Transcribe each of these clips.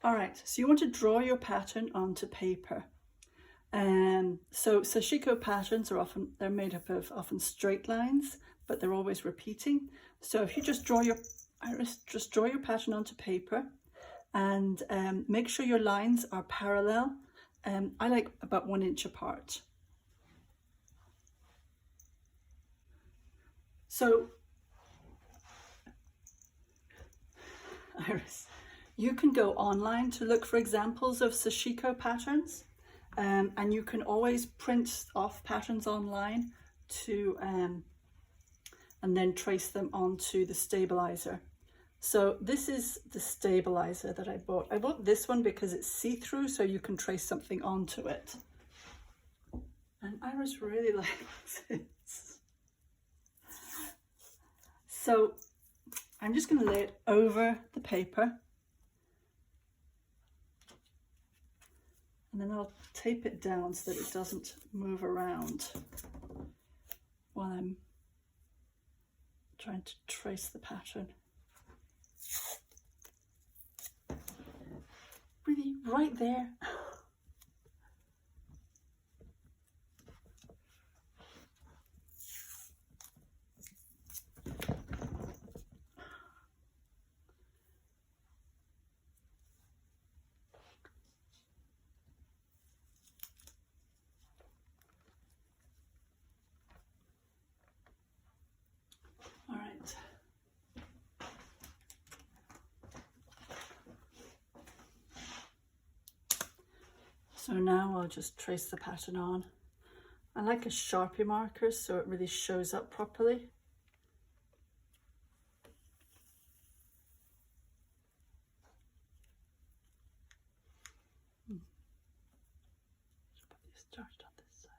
All right, so you want to draw your pattern onto paper. So sashiko patterns are they're made up of often straight lines, but they're always repeating. So if you just draw your pattern onto paper, and make sure your lines are parallel. I like about 1 inch apart. So Iris, you can go online to look for examples of sashiko patterns, and you can always print off patterns online to and then trace them onto the stabilizer. So this is the stabilizer that I bought. I bought this one because it's see-through, so you can trace something onto it. And Iris really likes it. So I'm just going to lay it over the paper, and then I'll tape it down so that it doesn't move around while I'm trying to trace the pattern. Really, right there. All right. So now I'll just trace the pattern on. I like a Sharpie marker so it really shows up properly. Put these started on this side.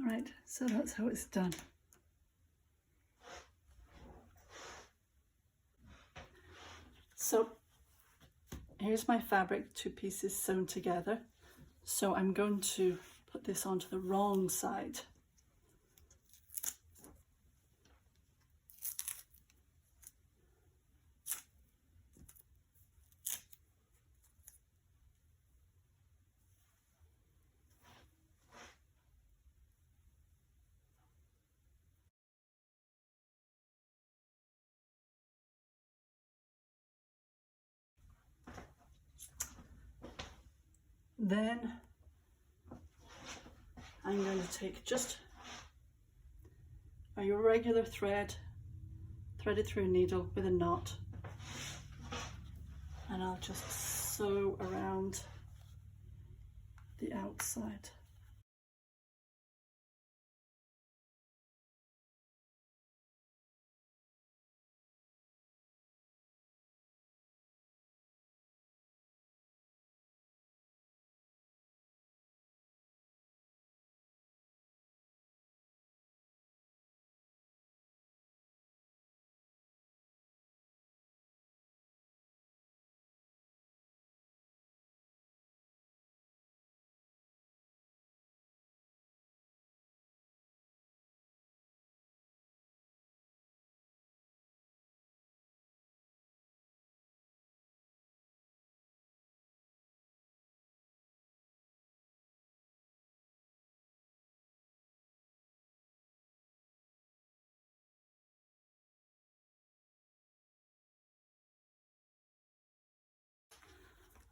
All right, so that's how it's done. So here's my fabric, 2 pieces sewn together. So I'm going to put this onto the wrong side. Then I'm going to take just your regular thread, thread it through a needle with a knot, and I'll just sew around the outside.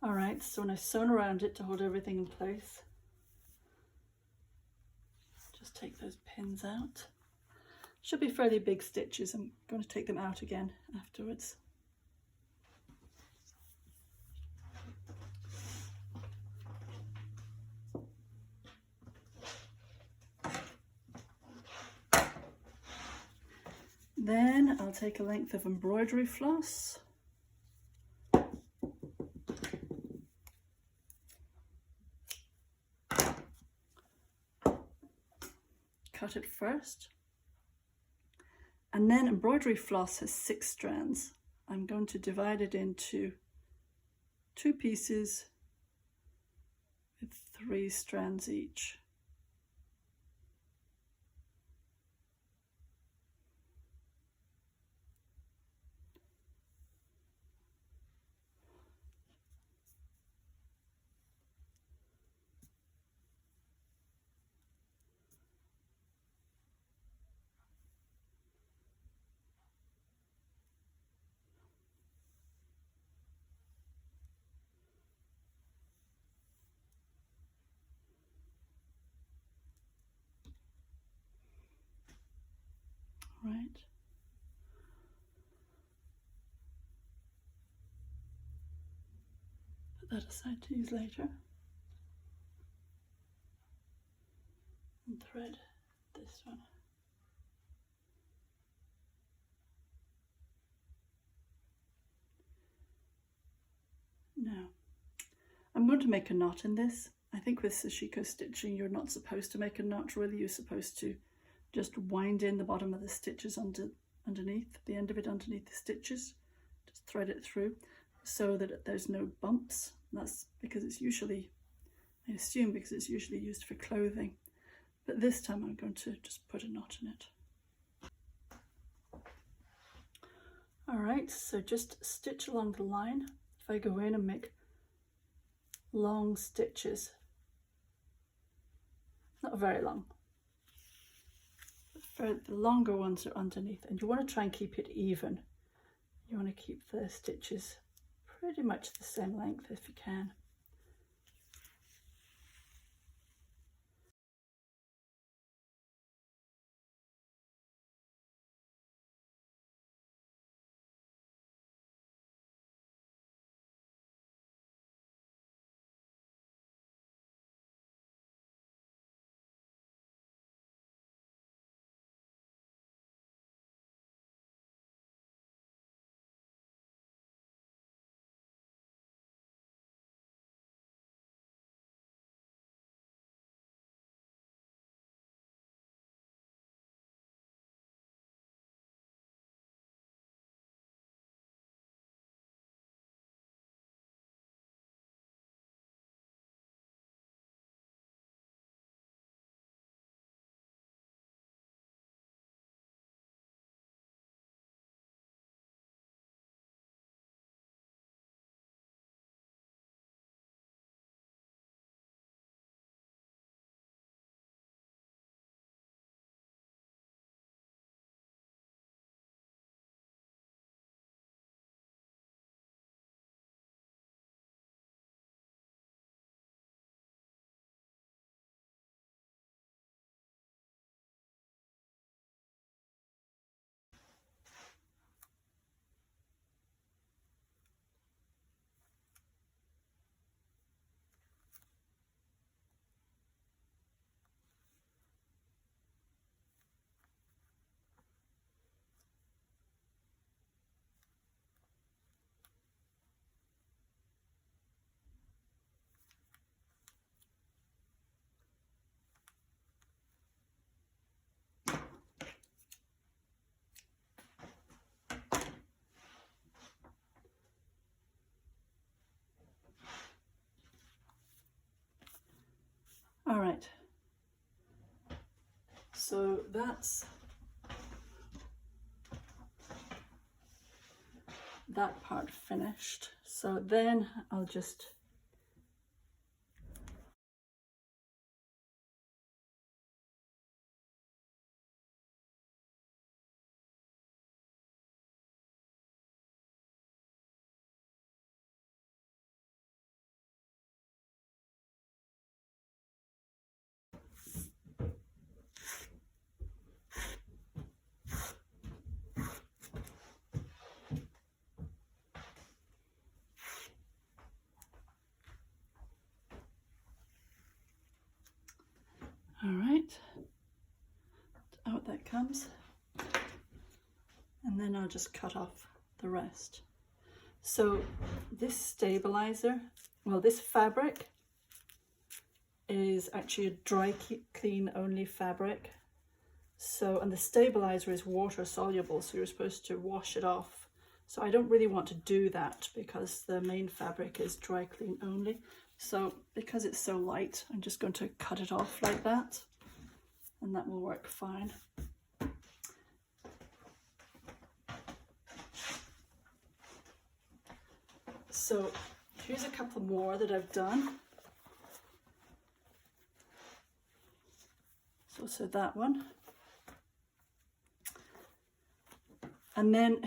All right, so when I've sewn around it to hold everything in place, just take those pins out. Should be fairly big stitches. I'm going to take them out again afterwards. Then I'll take a length of embroidery floss. Cut it first. And then embroidery floss has 6 strands. I'm going to divide it into 2 pieces with 3 strands each. Right. Put that aside to use later. And thread this one. Now, I'm going to make a knot in this. I think with sashiko stitching, you're not supposed to make a knot really. You're supposed to just wind in the bottom of the stitches underneath, the end of it underneath the stitches. Just thread it through so that there's no bumps. That's because it's usually, I assume, because it's usually used for clothing. But this time I'm going to just put a knot in it. All right, so just stitch along the line. If I go in and make long stitches, not very long, but for the longer ones are underneath, and you want to try and keep it even. You want to keep the stitches pretty much the same length if you can. All right, so that's that part finished. So then I'll just all right, out that comes. and then I'll just cut off the rest. So this stabilizer, well, this fabric is actually a dry clean only fabric. So, and the stabilizer is water soluble, so you're supposed to wash it off. So I don't really want to do that because the main fabric is dry clean only. So because it's so light, I'm just going to cut it off like that, and that will work fine. So here's a couple more that I've done. So that one. And then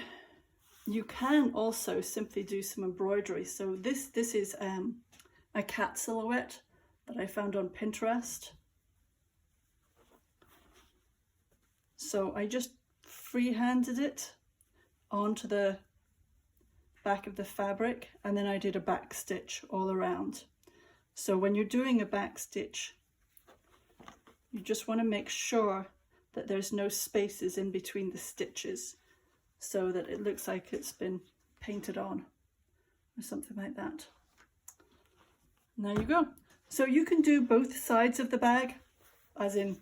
you can also simply do some embroidery. So this is a cat silhouette that I found on Pinterest. So I just freehanded it onto the back of the fabric, and then I did a back stitch all around. So when you're doing a back stitch, you just want to make sure that there's no spaces in between the stitches, so that it looks like it's been painted on or something like that. And there you go. So you can do both sides of the bag, as in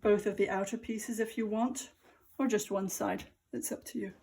both of the outer pieces if you want, or just one side. It's up to you.